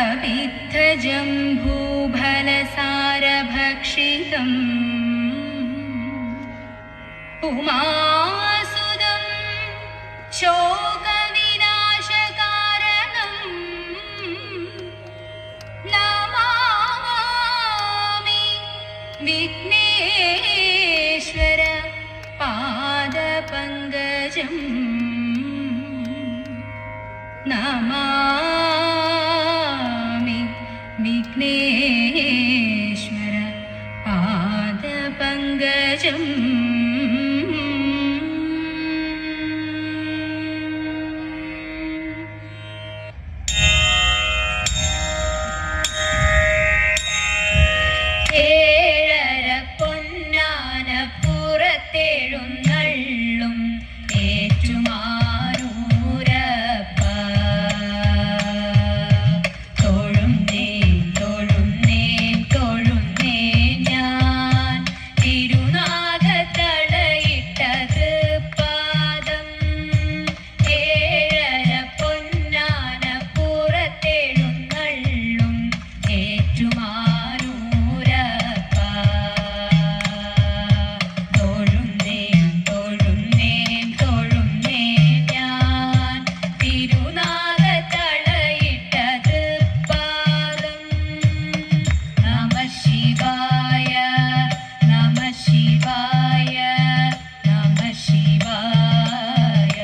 कवित्थजम्बूफलसारभक्षितम् उमासुदं शोकविनाशकारणं नमामि विघ्नेश्वर पादपङ्कजम् नमामि विघ्नेश्वर पादपङ्कजम् ഏഴരപ്പൊന്നാനപ്പുറത്തെഴുന്നള്ളും ഏറ്റുമാനൂരപ്പ തൊഴുന്നേൻ തൊഴുന്നേൻ തൊഴുന്നേൻ ഞാൻ തിരുനാഗത്തളയിട്ടത് പാദം ഏഴരപ്പൊന്നാനപ്പുറത്തെഴുന്നള്ളും ഏറ്റുമാനൂരപ്പ തൊഴുന്നേൻ തൊഴുന്നേൻ തൊഴുന്നേൻ ഞാൻ തിരുനാഗത്തളയിട്ടത് പാദം നമഃ ശിവായ നമഃ ശിവായ നമഃ ശിവായ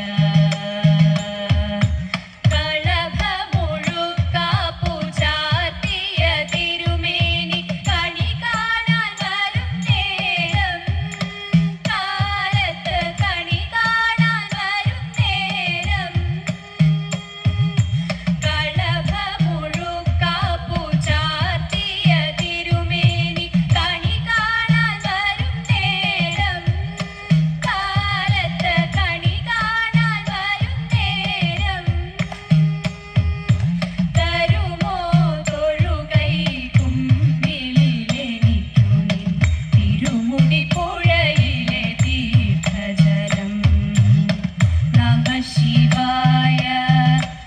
കളഭമുഴുക്കാപ്പു ചാർത്തിയ തിരുമേനി കണി കാണാൻ വരും നേരം കാലത്ത് കണി കാണാൻ വരും നേരം കളഭമുഴുക്കാപ്പു ചാർത്തിയ തിരുമേനി കണി കാണാൻ വരും നേരം കാലത്ത് കണി കാണാൻ വരും നേരം തരുമോ തൊഴുകൈ കുമ്പിളിലെനിക്കു നിൻ തിരുമുടിപ്പുഴയിലെ തീർത്ഥജലം നമഃ ശിവായ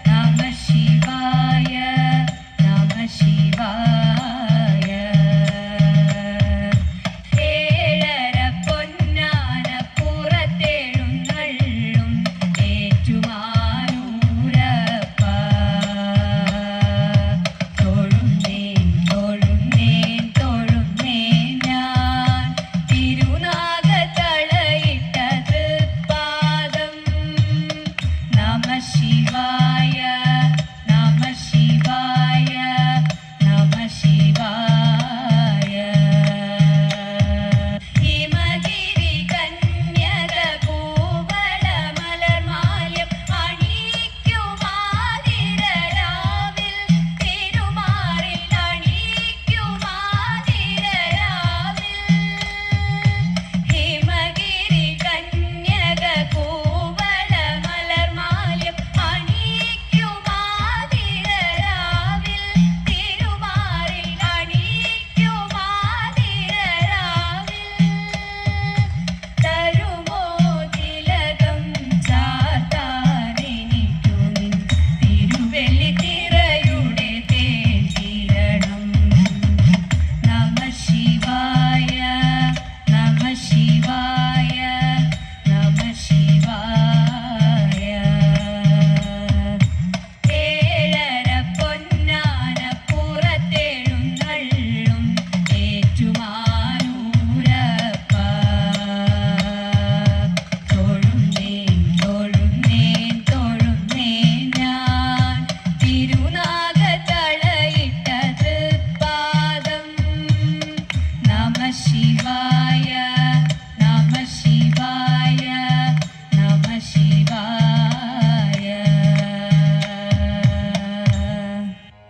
നമഃ ശിവായ നമഃ ശിവായ ഏഴരപ്പൊന്നാനപ്പുറത്തെഴുന്നള്ളും ഏറ്റുമാനൂരപ്പ തൊഴുന്നേൻ തൊഴുന്നേൻ തൊഴുന്നേൻ ഞാൻ തിരുനാഗത്തളയിട്ടത് പാദം നമഃ ശിവായ